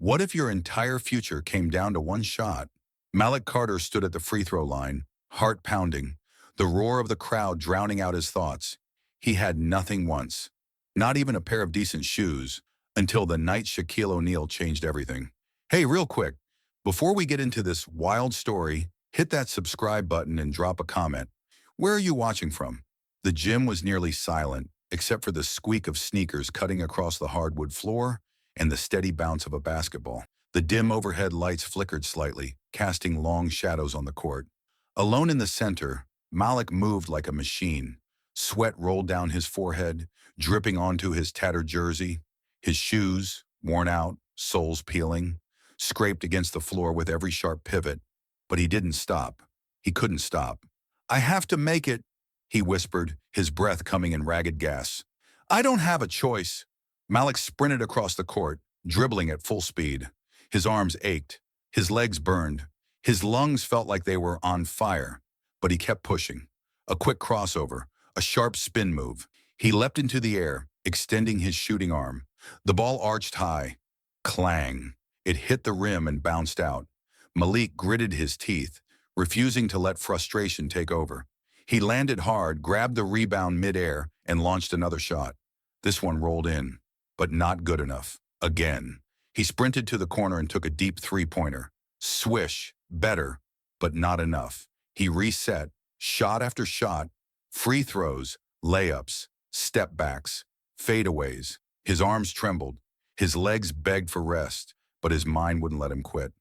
What if your entire future came down to one shot? Malik Carter stood at the free throw line, heart pounding, the roar of the crowd drowning out his thoughts. He had nothing once, not even a pair of decent shoes, until the night Shaquille O'Neal changed everything. Hey, real quick, before we get into this wild story, hit that subscribe button and drop a comment. Where are you watching from? The gym was nearly silent, except for the squeak of sneakers cutting across the hardwood floor and the steady bounce of a basketball. The dim overhead lights flickered slightly, casting long shadows on the court. Alone in the center, Malik moved like a machine. Sweat rolled down his forehead, dripping onto his tattered jersey. His shoes, worn out, soles peeling, scraped against the floor with every sharp pivot. But he didn't stop. He couldn't stop. "I have to make it," he whispered, his breath coming in ragged gasps. "I don't have a choice." Malik sprinted across the court, dribbling at full speed. His arms ached. His legs burned. His lungs felt like they were on fire. But he kept pushing. A quick crossover, a sharp spin move. He leapt into the air, extending his shooting arm. The ball arched high. Clang. It hit the rim and bounced out. Malik gritted his teeth, refusing to let frustration take over. He landed hard, grabbed the rebound midair, and launched another shot. This one rolled in, but not good enough. Again. He sprinted to the corner and took a deep three-pointer. Swish. Better, but not enough. He reset, shot after shot, free throws, layups, step-backs, fadeaways. His arms trembled. His legs begged for rest, but his mind wouldn't let him quit.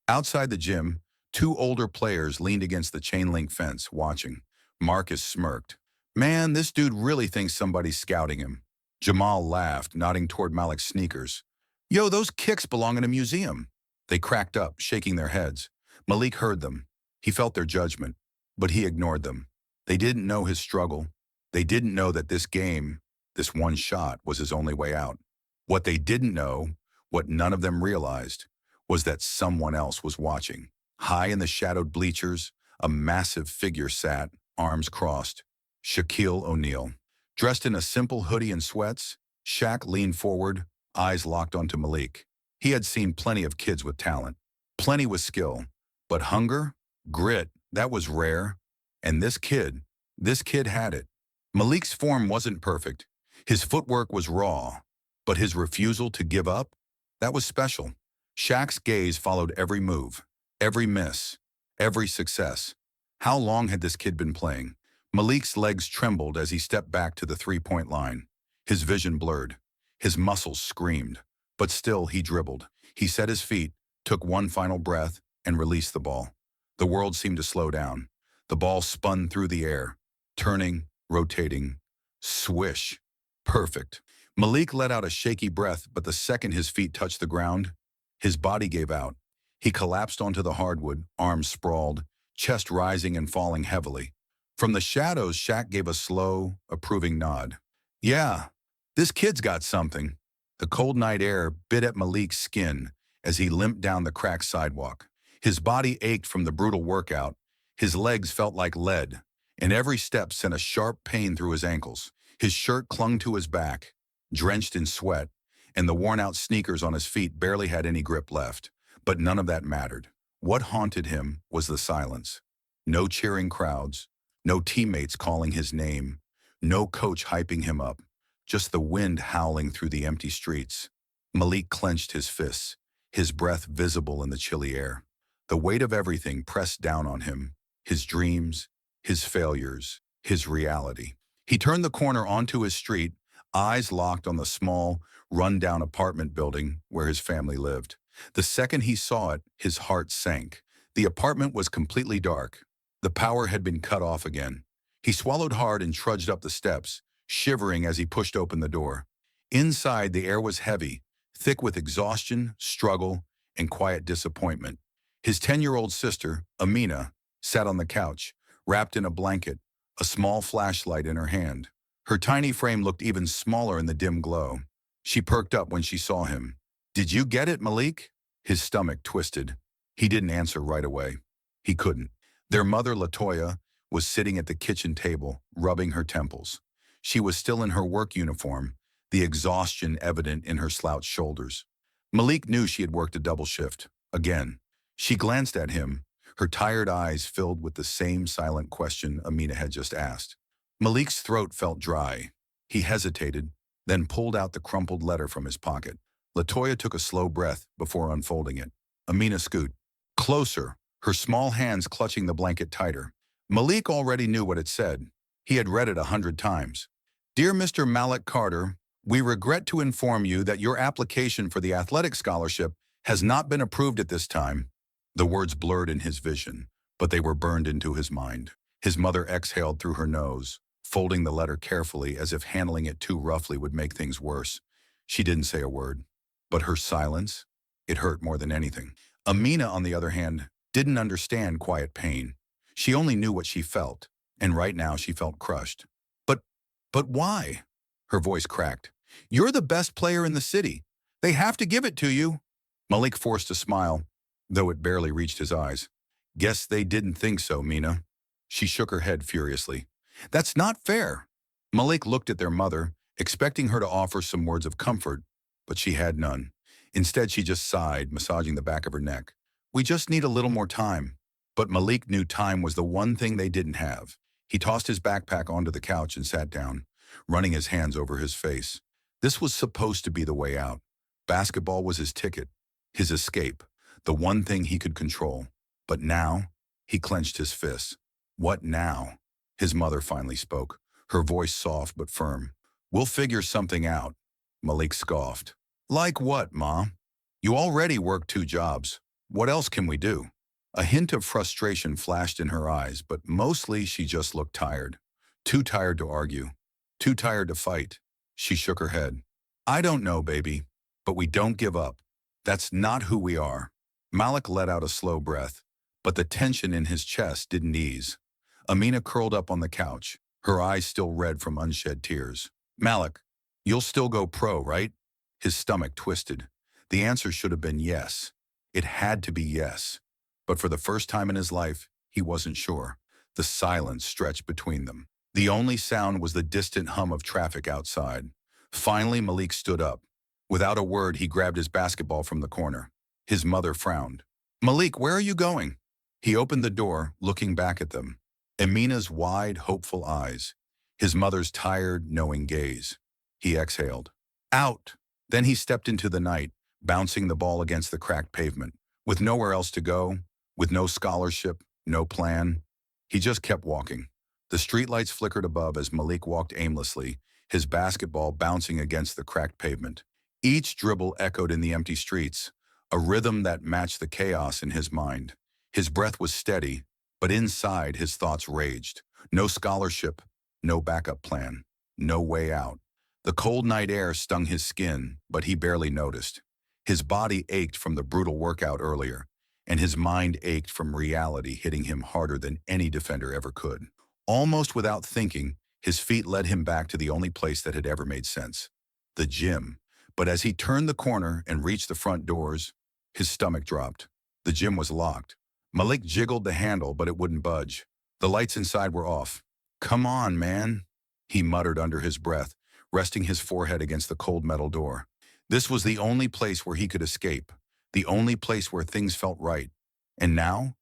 Outside the gym, two older players leaned against the chain-link fence, watching. Marcus smirked. "Man, this dude really thinks somebody's scouting him." Jamal laughed, nodding toward Malik's sneakers. "Yo, those kicks belong in a museum." They cracked up, shaking their heads. Malik heard them. He felt their judgment, but he ignored them. They didn't know his struggle. They didn't know that this game, this one shot, was his only way out. What they didn't know, what none of them realized, was that someone else was watching. High in the shadowed bleachers, a massive figure sat, arms crossed. Shaquille O'Neal. Dressed in a simple hoodie and sweats, Shaq leaned forward, eyes locked onto Malik. He had seen plenty of kids with talent, plenty with skill, but hunger, grit, that was rare. And this kid had it. Malik's form wasn't perfect. His footwork was raw, but his refusal to give up, that was special. Shaq's gaze followed every move, every miss, every success. How long had this kid been playing? Malik's legs trembled as he stepped back to the three-point line. His vision blurred. His muscles screamed. But still, he dribbled. He set his feet, took one final breath, and released the ball. The world seemed to slow down. The ball spun through the air, turning, rotating. Swish. Perfect. Malik let out a shaky breath, but the second his feet touched the ground, his body gave out. He collapsed onto the hardwood, arms sprawled, chest rising and falling heavily. From the shadows, Shaq gave a slow, approving nod. "Yeah, this kid's got something." The cold night air bit at Malik's skin as he limped down the cracked sidewalk. His body ached from the brutal workout. His legs felt like lead, and every step sent a sharp pain through his ankles. His shirt clung to his back, drenched in sweat, and the worn-out sneakers on his feet barely had any grip left. But none of that mattered. What haunted him was the silence. No cheering crowds, no teammates calling his name, no coach hyping him up, just the wind howling through the empty streets. Malik clenched his fists, his breath visible in the chilly air. The weight of everything pressed down on him, his dreams, his failures, his reality. He turned the corner onto his street, eyes locked on the small, run-down apartment building where his family lived. The second he saw it, his heart sank. The apartment was completely dark. The power had been cut off again. He swallowed hard and trudged up the steps, shivering as he pushed open the door. Inside, the air was heavy, thick with exhaustion, struggle, and quiet disappointment. His 10-year-old sister, Amina, sat on the couch, wrapped in a blanket, a small flashlight in her hand. Her tiny frame looked even smaller in the dim glow. She perked up when she saw him. "Did you get it, Malik?" His stomach twisted. He didn't answer right away. He couldn't. Their mother, Latoya, was sitting at the kitchen table, rubbing her temples. She was still in her work uniform, the exhaustion evident in her slouched shoulders. Malik knew she had worked a double shift. Again. She glanced at him, her tired eyes filled with the same silent question Amina had just asked. Malik's throat felt dry. He hesitated, then pulled out the crumpled letter from his pocket. Latoya took a slow breath before unfolding it. Amina scooted closer, her small hands clutching the blanket tighter. Malik already knew what it said. He had read it 100 times. Dear Mr. Malik Carter, we regret to inform you that your application for the athletic scholarship has not been approved at this time. The words blurred in his vision, but they were burned into his mind. His mother exhaled through her nose, folding the letter carefully as if handling it too roughly would make things worse. She didn't say a word, but her silence, it hurt more than anything. Amina, on the other hand, didn't understand quiet pain. She only knew what she felt, and right now she felt crushed. But, but why? Her voice cracked. You're the best player in the city. They have to give it to you. Malik forced a smile, though it barely reached his eyes. Guess they didn't think so, Mina. She shook her head furiously. That's not fair. Malik looked at their mother, expecting her to offer some words of comfort, but she had none. Instead, she just sighed, massaging the back of her neck. We just need a little more time. But Malik knew time was the one thing they didn't have. He tossed his backpack onto the couch and sat down, running his hands over his face. This was supposed to be the way out. Basketball was his ticket, his escape, the one thing he could control. But now, he clenched his fists. What now? His mother finally spoke, her voice soft but firm. We'll figure something out. Malik scoffed. Like what, Ma? You already work 2 jobs. What else can we do? A hint of frustration flashed in her eyes, but mostly she just looked tired. Too tired to argue. Too tired to fight. She shook her head. I don't know, baby, but we don't give up. That's not who we are. Malik let out a slow breath, but the tension in his chest didn't ease. Amina curled up on the couch, her eyes still red from unshed tears. Malik, you'll still go pro, right? His stomach twisted. The answer should have been yes. It had to be yes. But for the first time in his life, he wasn't sure. The silence stretched between them. The only sound was the distant hum of traffic outside. Finally, Malik stood up. Without a word, he grabbed his basketball from the corner. His mother frowned. Malik, where are you going? He opened the door, looking back at them. Amina's wide, hopeful eyes. His mother's tired, knowing gaze. He exhaled. Out! Then he stepped into the night, bouncing the ball against the cracked pavement. With nowhere else to go, with no scholarship, no plan, he just kept walking. The streetlights flickered above as Malik walked aimlessly, his basketball bouncing against the cracked pavement. Each dribble echoed in the empty streets, a rhythm that matched the chaos in his mind. His breath was steady, but inside his thoughts raged. No scholarship, no backup plan, no way out. The cold night air stung his skin, but he barely noticed. His body ached from the brutal workout earlier, and his mind ached from reality hitting him harder than any defender ever could. Almost without thinking, his feet led him back to the only place that had ever made sense, the gym. But as he turned the corner and reached the front doors, his stomach dropped. The gym was locked. Malik jiggled the handle, but it wouldn't budge. The lights inside were off. Come on, man, he muttered under his breath, resting his forehead against the cold metal door. This was the only place where he could escape, the only place where things felt right. And now,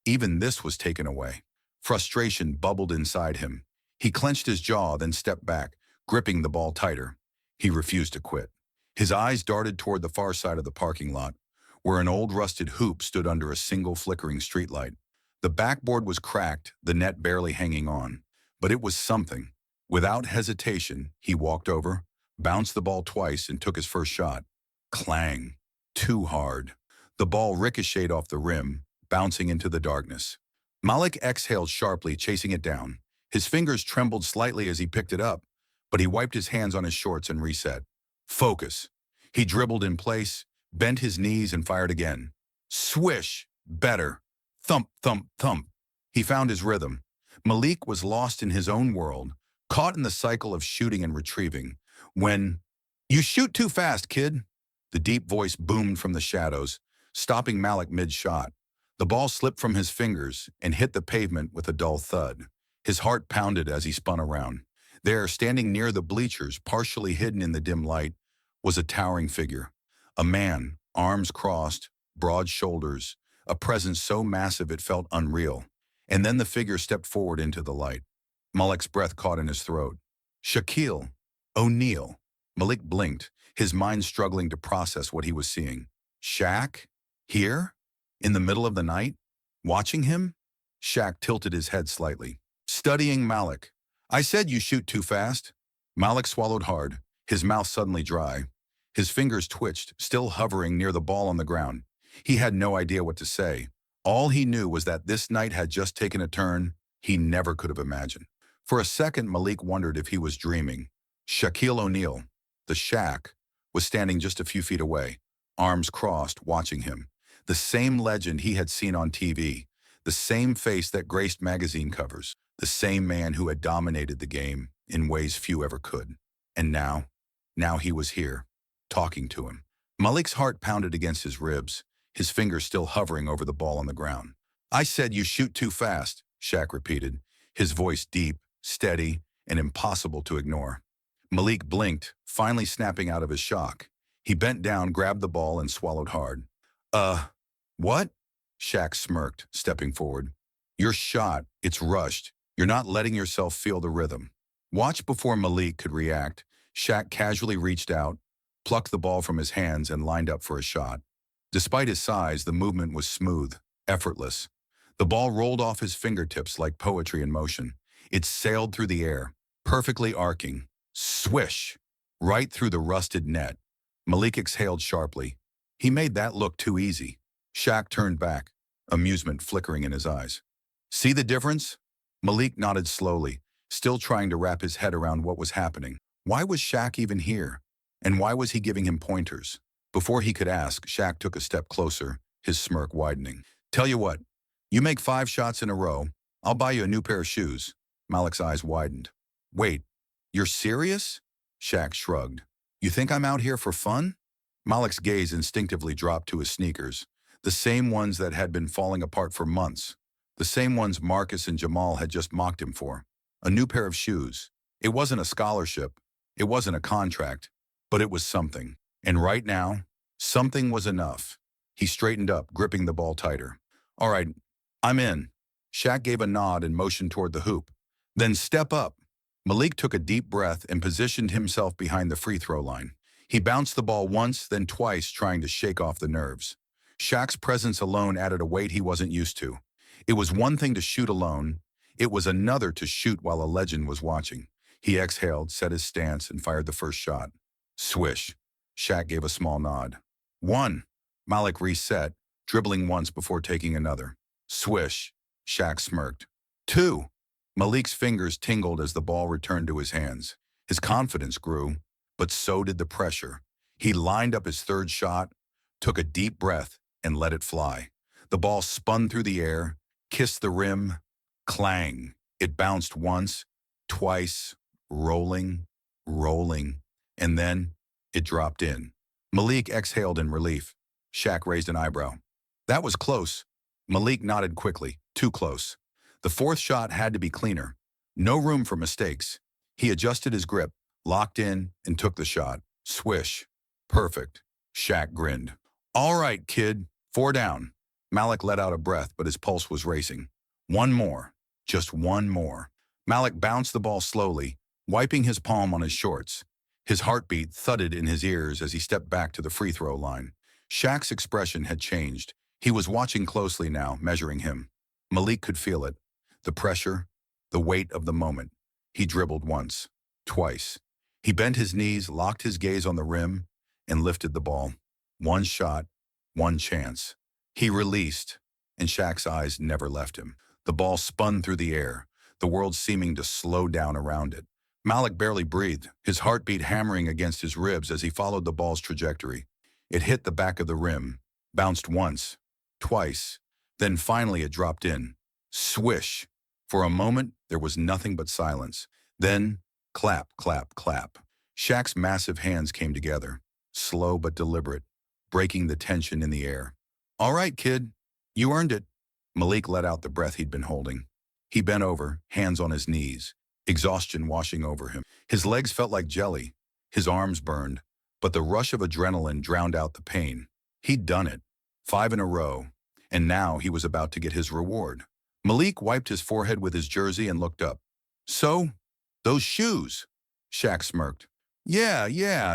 even this was taken away. Frustration bubbled inside him. He clenched his jaw, then stepped back, gripping the ball tighter. He refused to quit. His eyes darted toward the far side of the parking lot, where an old rusted hoop stood under a single flickering streetlight. The backboard was cracked, the net barely hanging on. But it was something. Without hesitation, he walked over, bounced the ball twice, and took his first shot. Clang. Too hard. The ball ricocheted off the rim, bouncing into the darkness. Malik exhaled sharply, chasing it down. His fingers trembled slightly as he picked it up, but he wiped his hands on his shorts and reset. Focus. He dribbled in place, bent his knees, and fired again. Swish. Better. Thump, thump, thump. He found his rhythm. Malik was lost in his own world, caught in the cycle of shooting and retrieving. When, "You shoot too fast, kid," the deep voice boomed from the shadows, stopping Malik mid-shot. The ball slipped from his fingers and hit the pavement with a dull thud. His heart pounded as he spun around. There, standing near the bleachers, partially hidden in the dim light, was a towering figure. A man, arms crossed, broad shoulders, a presence so massive it felt unreal. And then the figure stepped forward into the light. Malik's breath caught in his throat. Shaquille O'Neal. Malik blinked, his mind struggling to process what he was seeing. Shaq? Here? In the middle of the night? Watching him? Shaq tilted his head slightly. Studying Malik. I said you shoot too fast. Malik swallowed hard, his mouth suddenly dry. His fingers twitched, still hovering near the ball on the ground. He had no idea what to say. All he knew was that this night had just taken a turn he never could have imagined. For a second, Malik wondered if he was dreaming. Shaquille O'Neal, the Shaq, was standing just a few feet away, arms crossed, watching him. The same legend he had seen on TV, the same face that graced magazine covers, the same man who had dominated the game in ways few ever could. And now he was here, talking to him. Malik's heart pounded against his ribs, his fingers still hovering over the ball on the ground. I said you shoot too fast, Shaq repeated, his voice deep, steady, and impossible to ignore. Malik blinked, finally snapping out of his shock. He bent down, grabbed the ball, and swallowed hard. What? Shaq smirked, stepping forward. You're shot. It's rushed. You're not letting yourself feel the rhythm. Watch before Malik could react. Shaq casually reached out, plucked the ball from his hands, and lined up for a shot. Despite his size, the movement was smooth, effortless. The ball rolled off his fingertips like poetry in motion. It sailed through the air, perfectly arcing. Swish! Right through the rusted net. Malik exhaled sharply. He made that look too easy. Shaq turned back, amusement flickering in his eyes. See the difference? Malik nodded slowly, still trying to wrap his head around what was happening. Why was Shaq even here? And why was he giving him pointers? Before he could ask, Shaq took a step closer, his smirk widening. Tell you what, you make 5 shots in a row, I'll buy you a new pair of shoes. Malik's eyes widened. Wait, you're serious? Shaq shrugged. You think I'm out here for fun? Malik's gaze instinctively dropped to his sneakers, the same ones that had been falling apart for months, the same ones Marcus and Jamal had just mocked him for. A new pair of shoes. It wasn't a scholarship, it wasn't a contract, but it was something. And right now, something was enough. He straightened up, gripping the ball tighter. All right, I'm in. Shaq gave a nod and motioned toward the hoop. Then step up. Malik took a deep breath and positioned himself behind the free throw line. He bounced the ball once, then twice, trying to shake off the nerves. Shaq's presence alone added a weight he wasn't used to. It was one thing to shoot alone. It was another to shoot while a legend was watching. He exhaled, set his stance, and fired the first shot. Swish. Shaq gave a small nod. 1. Malik reset, dribbling once before taking another. Swish. Shaq smirked. 2. Malik's fingers tingled as the ball returned to his hands. His confidence grew, but so did the pressure. He lined up his third shot, took a deep breath, and let it fly. The ball spun through the air, kissed the rim, clang. It bounced once, twice, rolling, and then it dropped in. Malik exhaled in relief. Shaq raised an eyebrow. That was close. Malik nodded quickly. Too close. The fourth shot had to be cleaner. No room for mistakes. He adjusted his grip, locked in, and took the shot. Swish. Perfect. Shaq grinned. All right, kid. 4 down. Malik let out a breath, but his pulse was racing. One more. Just one more. Malik bounced the ball slowly, wiping his palm on his shorts. His heartbeat thudded in his ears as he stepped back to the free throw line. Shaq's expression had changed. He was watching closely now, measuring him. Malik could feel it. The pressure, the weight of the moment. He dribbled once, twice. He bent his knees, locked his gaze on the rim, and lifted the ball. One shot, one chance. He released, and Shaq's eyes never left him. The ball spun through the air, the world seeming to slow down around it. Malik barely breathed, his heartbeat hammering against his ribs as he followed the ball's trajectory. It hit the back of the rim, bounced once, twice, then finally it dropped in. Swish! For a moment, there was nothing but silence. Then, clap, clap, clap. Shaq's massive hands came together, slow but deliberate, breaking the tension in the air. All right, kid, you earned it. Malik let out the breath he'd been holding. He bent over, hands on his knees, exhaustion washing over him. His legs felt like jelly, his arms burned, but the rush of adrenaline drowned out the pain. He'd done it. 5 in a row. And now he was about to get his reward. Malik wiped his forehead with his jersey and looked up. So, those shoes. Shaq smirked. Yeah,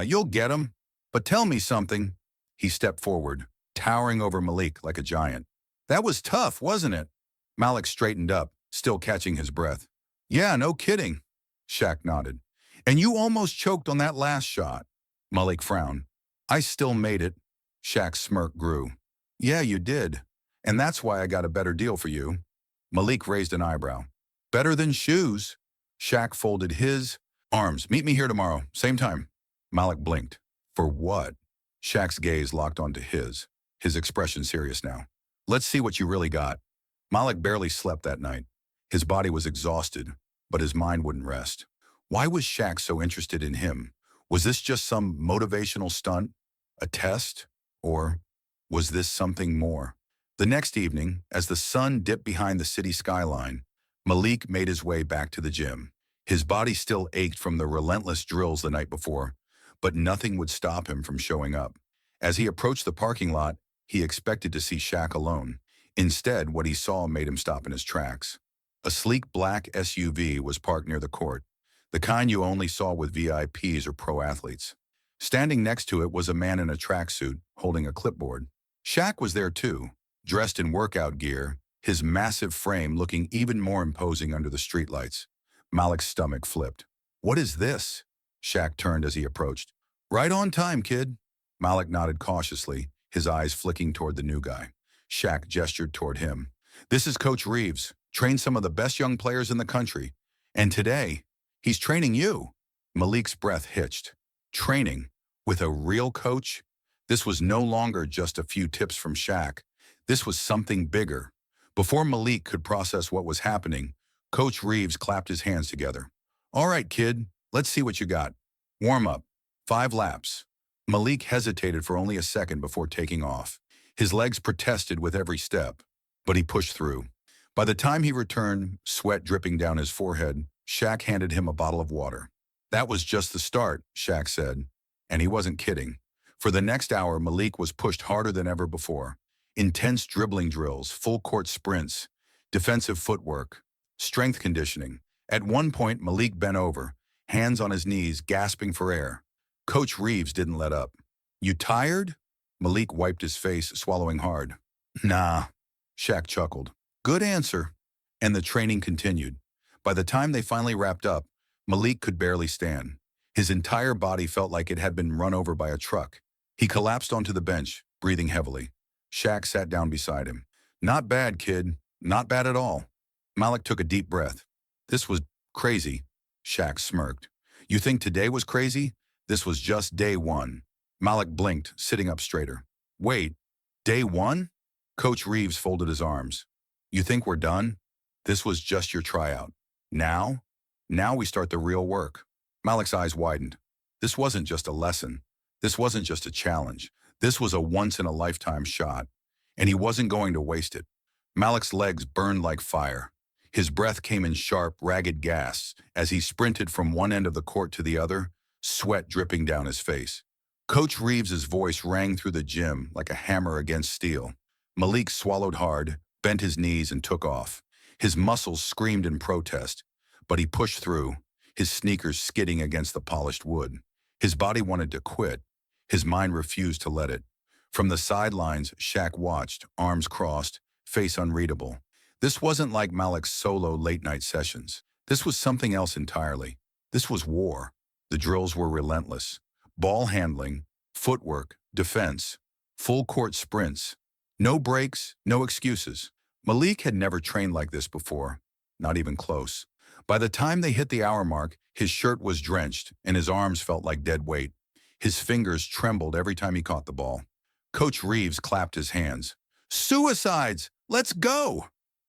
you'll get 'em. But tell me something. He stepped forward, towering over Malik like a giant. That was tough, wasn't it? Malik straightened up, still catching his breath. Yeah, no kidding. Shaq nodded. And you almost choked on that last shot. Malik frowned. I still made it. Shaq's smirk grew. Yeah, you did. And that's why I got a better deal for you. Malik raised an eyebrow. Better than shoes. Shaq folded his arms. Meet me here tomorrow, same time. Malik blinked. For what? Shaq's gaze locked onto his expression serious now. Let's see what you really got. Malik barely slept that night. His body was exhausted, but his mind wouldn't rest. Why was Shaq so interested in him? Was this just some motivational stunt? A test? Or was this something more? The next evening, as the sun dipped behind the city skyline, Malik made his way back to the gym. His body still ached from the relentless drills the night before, but nothing would stop him from showing up. As he approached the parking lot, he expected to see Shaq alone. Instead, what he saw made him stop in his tracks. A sleek black SUV was parked near the court, the kind you only saw with VIPs or pro athletes. Standing next to it was a man in a tracksuit, holding a clipboard. Shaq was there too, dressed in workout gear, his massive frame looking even more imposing under the streetlights. Malik's stomach flipped. What is this? Shaq turned as he approached. Right on time, kid. Malik nodded cautiously, his eyes flicking toward the new guy. Shaq gestured toward him. This is Coach Reeves, trained some of the best young players in the country. And today, he's training you. Malik's breath hitched. Training? With a real coach? This was no longer just a few tips from Shaq. This was something bigger. Before Malik could process what was happening, Coach Reeves clapped his hands together. All right, kid, let's see what you got. Warm up. 5 laps. Malik hesitated for only a second before taking off. His legs protested with every step, but he pushed through. By the time he returned, sweat dripping down his forehead, Shaq handed him a bottle of water. That was just the start, Shaq said, and he wasn't kidding. For the next hour, Malik was pushed harder than ever before. Intense dribbling drills, full-court sprints, defensive footwork, strength conditioning. At one point, Malik bent over, hands on his knees, gasping for air. Coach Reeves didn't let up. You tired? Malik wiped his face, swallowing hard. Nah, Shaq chuckled. Good answer. And the training continued. By the time they finally wrapped up, Malik could barely stand. His entire body felt like it had been run over by a truck. He collapsed onto the bench, breathing heavily. Shaq sat down beside him. Not bad, kid. Not bad at all. Malik took a deep breath. This was crazy. Shaq smirked. You think today was crazy? This was just day one. Malik blinked, sitting up straighter. Wait, day one? Coach Reeves folded his arms. You think we're done? This was just your tryout. Now? Now we start the real work. Malik's eyes widened. This wasn't just a lesson. This wasn't just a challenge. This was a once-in-a-lifetime shot, and he wasn't going to waste it. Malik's legs burned like fire. His breath came in sharp, ragged gasps as he sprinted from one end of the court to the other, sweat dripping down his face. Coach Reeves's voice rang through the gym like a hammer against steel. Malik swallowed hard, bent his knees, and took off. His muscles screamed in protest, but he pushed through, his sneakers skidding against the polished wood. His body wanted to quit. His mind refused to let it. From the sidelines, Shaq watched, arms crossed, face unreadable. This wasn't like Malik's solo late-night sessions. This was something else entirely. This was war. The drills were relentless. Ball handling, footwork, defense, full-court sprints. No breaks, no excuses. Malik had never trained like this before, not even close. By the time they hit the hour mark, his shirt was drenched and his arms felt like dead weight. His fingers trembled every time he caught the ball. Coach Reeves clapped his hands. Suicides! Let's go!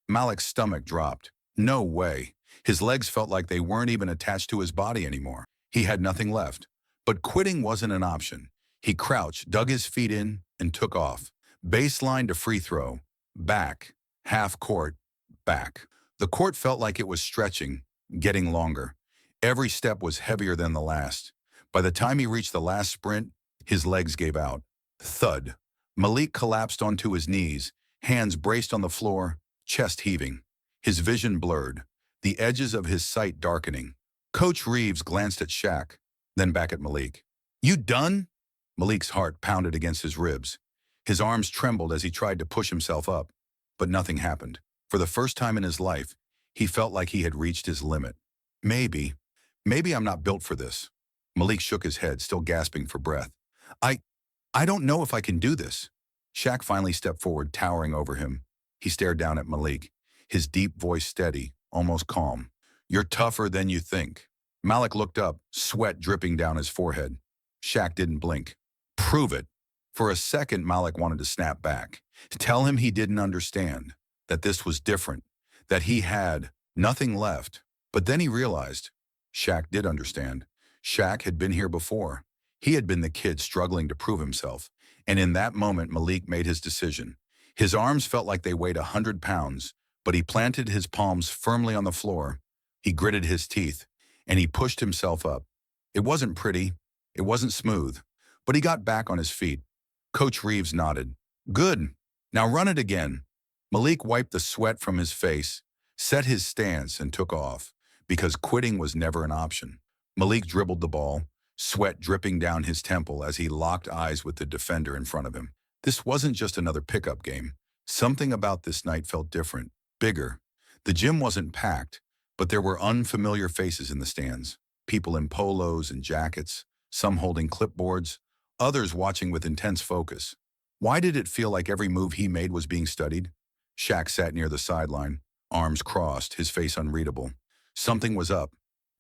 Malik's stomach dropped. No way. His legs felt like they weren't even attached to his body anymore. He had nothing left. But quitting wasn't an option. He crouched, dug his feet in, and took off. Baseline to free throw. Back. Half court. Back. The court felt like it was stretching, getting longer. Every step was heavier than the last. By the time he reached the last sprint, his legs gave out. Thud. Malik collapsed onto his knees, hands braced on the floor, chest heaving. His vision blurred, the edges of his sight darkening. Coach Reeves glanced at Shaq, then back at Malik. "You done?" Malik's heart pounded against his ribs. His arms trembled as he tried to push himself up, but nothing happened. For the first time in his life, he felt like he had reached his limit. Maybe, maybe I'm not built for this. Malik shook his head, still gasping for breath. I, I don't know if I can do this. Shaq finally stepped forward, towering over him. He stared down at Malik, his deep voice steady, almost calm. "You're tougher than you think." Malik looked up, sweat dripping down his forehead. Shaq didn't blink. "Prove it." For a second, Malik wanted to snap back, to tell him he didn't understand, that this was different, that he had nothing left. But then he realized Shaq did understand. Shaq had been here before. He had been the kid struggling to prove himself. And in that moment, Malik made his decision. His arms felt like they weighed 100 pounds, but he planted his palms firmly on the floor. He gritted his teeth, and he pushed himself up. It wasn't pretty, it wasn't smooth, but he got back on his feet. Coach Reeves nodded. "Good. Now run it again." Malik wiped the sweat from his face, set his stance, and took off, because quitting was never an option. Malik dribbled the ball, sweat dripping down his temple as he locked eyes with the defender in front of him. This wasn't just another pickup game. Something about this night felt different, bigger. The gym wasn't packed, but there were unfamiliar faces in the stands. People in polos and jackets, some holding clipboards, others watching with intense focus. Why did it feel like every move he made was being studied? Shaq sat near the sideline, arms crossed, his face unreadable. Something was up.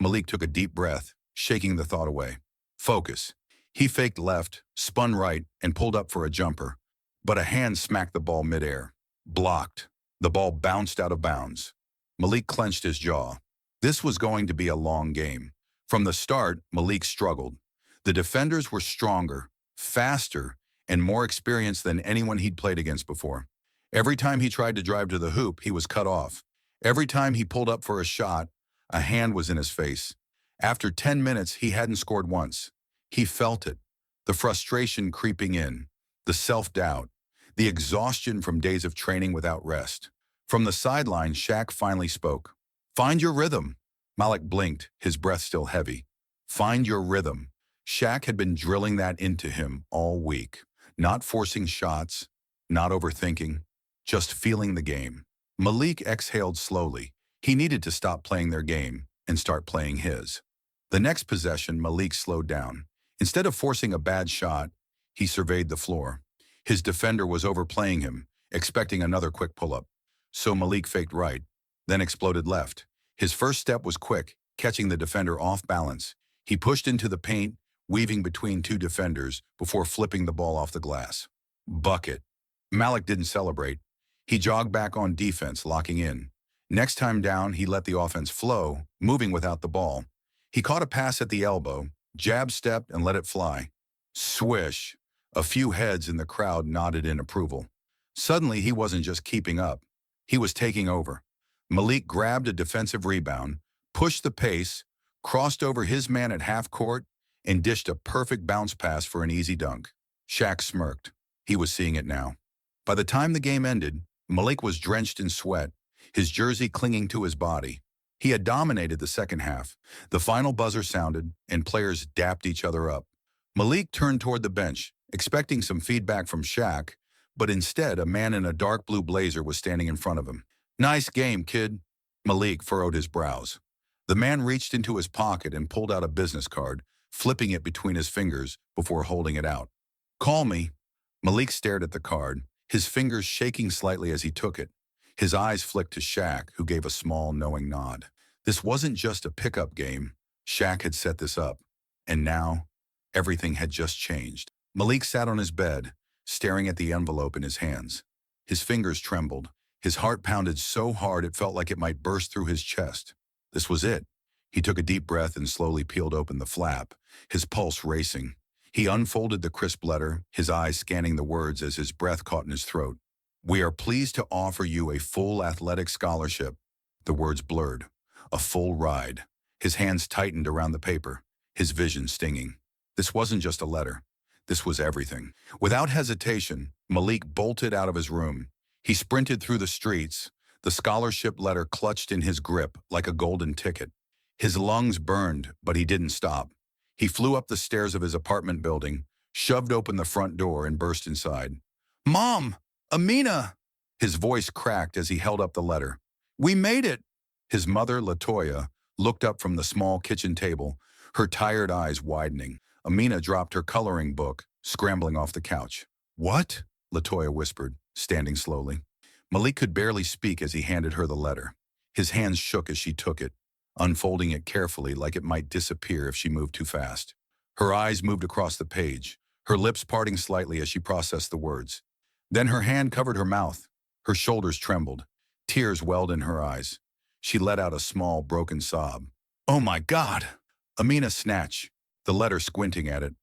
Malik took a deep breath, shaking the thought away. Focus. He faked left, spun right, and pulled up for a jumper. But a hand smacked the ball midair. Blocked. The ball bounced out of bounds. Malik clenched his jaw. This was going to be a long game. From the start, Malik struggled. The defenders were stronger, faster, and more experienced than anyone he'd played against before. Every time he tried to drive to the hoop, he was cut off. Every time he pulled up for a shot, a hand was in his face. After 10 minutes, he hadn't scored once. He felt it, the frustration creeping in, the self-doubt, the exhaustion from days of training without rest. From the sideline, Shaq finally spoke. "Find your rhythm." Malik blinked, his breath still heavy. Find your rhythm. Shaq had been drilling that into him all week. Not forcing shots, not overthinking, just feeling the game. Malik exhaled slowly. He needed to stop playing their game and start playing his. The next possession, Malik slowed down. Instead of forcing a bad shot, he surveyed the floor. His defender was overplaying him, expecting another quick pull-up. So Malik faked right, then exploded left. His first step was quick, catching the defender off balance. He pushed into the paint, weaving between two defenders before flipping the ball off the glass. Bucket. Malik didn't celebrate. He jogged back on defense, locking in. Next time down, he let the offense flow, moving without the ball. He caught a pass at the elbow, jab-stepped, and let it fly. Swish. A few heads in the crowd nodded in approval. Suddenly, he wasn't just keeping up. He was taking over. Malik grabbed a defensive rebound, pushed the pace, crossed over his man at half court, and dished a perfect bounce pass for an easy dunk. Shaq smirked. He was seeing it now. By the time the game ended, Malik was drenched in sweat, his jersey clinging to his body. He had dominated the second half. The final buzzer sounded, and players dapped each other up. Malik turned toward the bench, expecting some feedback from Shaq, but instead a man in a dark blue blazer was standing in front of him. "Nice game, kid." Malik furrowed his brows. The man reached into his pocket and pulled out a business card, flipping it between his fingers before holding it out. "Call me." Malik stared at the card, his fingers shaking slightly as he took it. His eyes flicked to Shaq, who gave a small, knowing nod. This wasn't just a pickup game. Shaq had set this up. And now, everything had just changed. Malik sat on his bed, staring at the envelope in his hands. His fingers trembled. His heart pounded so hard it felt like it might burst through his chest. This was it. He took a deep breath and slowly peeled open the flap, his pulse racing. He unfolded the crisp letter, his eyes scanning the words as his breath caught in his throat. "We are pleased to offer you a full athletic scholarship." The words blurred. A full ride. His hands tightened around the paper, his vision stinging. This wasn't just a letter. This was everything. Without hesitation, Malik bolted out of his room. He sprinted through the streets, the scholarship letter clutched in his grip like a golden ticket. His lungs burned, but he didn't stop. He flew up the stairs of his apartment building, shoved open the front door, and burst inside. "Mom! Amina!" His voice cracked as he held up the letter. "We made it!" His mother, Latoya, looked up from the small kitchen table, her tired eyes widening. Amina dropped her coloring book, scrambling off the couch. "What?" Latoya whispered, standing slowly. Malik could barely speak as he handed her the letter. His hands shook as she took it, unfolding it carefully like it might disappear if she moved too fast. Her eyes moved across the page, her lips parting slightly as she processed the words. Then her hand covered her mouth. Her shoulders trembled. Tears welled in her eyes. She let out a small, broken sob. "Oh my God!" Amina snatched, the letter squinting at it.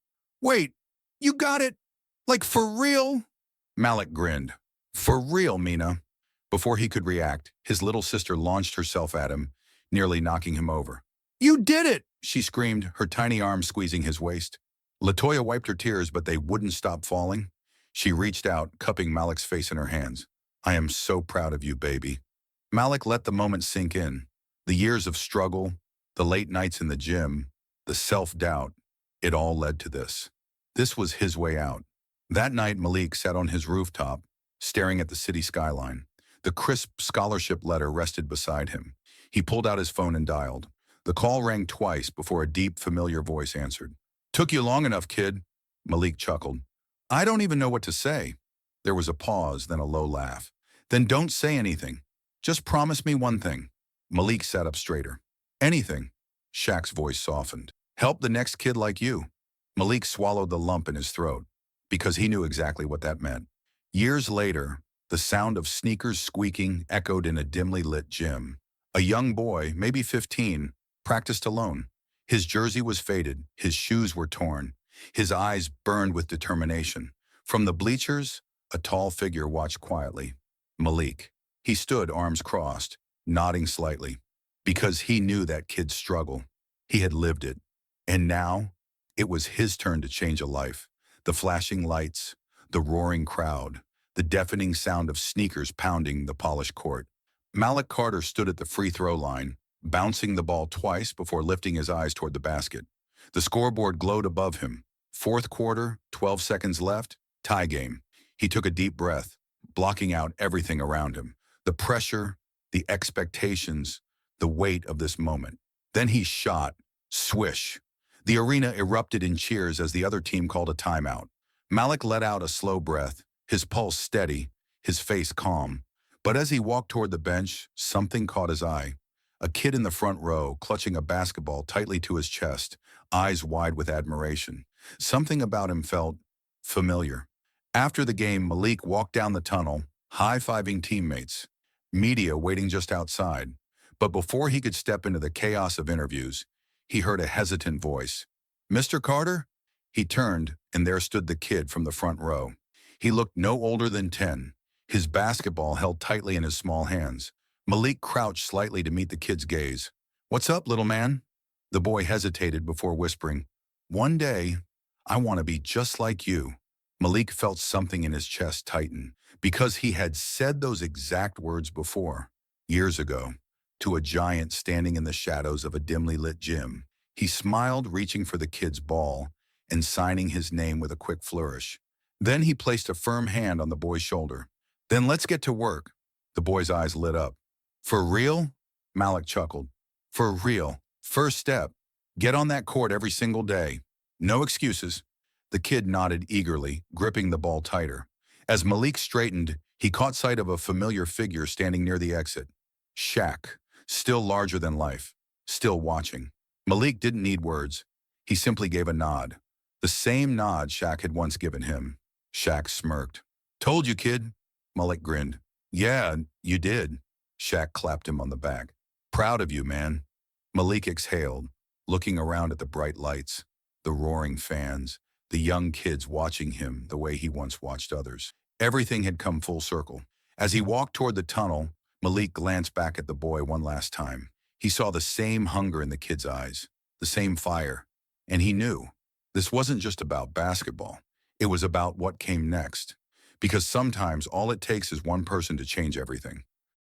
"Wait, you got it? Like for real?" Malik grinned. "For real, Mina." Before he could react, his little sister launched herself at him, nearly knocking him over. "You did it!" she screamed, her tiny arms squeezing his waist. Latoya wiped her tears, but they wouldn't stop falling. She reached out, cupping Malik's face in her hands. "I am so proud of you, baby." Malik let the moment sink in. The years of struggle, the late nights in the gym, the self-doubt, it all led to this. This was his way out. That night, Malik sat on his rooftop, staring at the city skyline. The crisp scholarship letter rested beside him. He pulled out his phone and dialed. The call rang twice before a deep, familiar voice answered. "Took you long enough, kid," Malik chuckled. "I don't even know what to say." There was a pause, then a low laugh. "Then don't say anything. Just promise me one thing." Malik sat up straighter. "Anything." Shaq's voice softened. "Help the next kid like you." Malik swallowed the lump in his throat, because he knew exactly what that meant. Years later, the sound of sneakers squeaking echoed in a dimly lit gym. A young boy, maybe 15, practiced alone. His jersey was faded, his shoes were torn, his eyes burned with determination. From the bleachers, a tall figure watched quietly. Malik. He stood, arms crossed, nodding slightly, because he knew that kid's struggle. He had lived it. And now, it was his turn to change a life. The flashing lights, the roaring crowd, the deafening sound of sneakers pounding the polished court. Malik Carter stood at the free throw line, bouncing the ball twice before lifting his eyes toward the basket. The scoreboard glowed above him. Fourth quarter, 12 seconds left, tie game. He took a deep breath, blocking out everything around him. The pressure, the expectations, the weight of this moment. Then he shot. Swish. The arena erupted in cheers as the other team called a timeout. Malik let out a slow breath, his pulse steady, his face calm. But as he walked toward the bench, something caught his eye. A kid in the front row, clutching a basketball tightly to his chest, eyes wide with admiration. Something about him felt familiar. After the game, Malik walked down the tunnel, high-fiving teammates, media waiting just outside. But before he could step into the chaos of interviews, he heard a hesitant voice. "Mr. Carter?" He turned, and there stood the kid from the front row. He looked no older than 10, his basketball held tightly in his small hands. Malik crouched slightly to meet the kid's gaze. "What's up, little man?" The boy hesitated before whispering, "One day, I want to be just like you." Malik felt something in his chest tighten, because he had said those exact words before, years ago, to a giant standing in the shadows of a dimly lit gym. He smiled, reaching for the kid's ball and signing his name with a quick flourish. Then he placed a firm hand on the boy's shoulder. "Then let's get to work." The boy's eyes lit up. "For real?" Malik chuckled. "For real. First step. Get on that court every single day. No excuses." The kid nodded eagerly, gripping the ball tighter. As Malik straightened, he caught sight of a familiar figure standing near the exit. Shaq, still larger than life, still watching. Malik didn't need words. He simply gave a nod. The same nod Shaq had once given him. Shaq smirked. "Told you, kid." Malik grinned. "Yeah, you did." Shaq clapped him on the back. "Proud of you, man." Malik exhaled, looking around at the bright lights, the roaring fans, the young kids watching him the way he once watched others. Everything had come full circle. As he walked toward the tunnel, Malik glanced back at the boy one last time. He saw the same hunger in the kid's eyes, the same fire, and he knew this wasn't just about basketball. It was about what came next. Because sometimes all it takes is one person to change everything.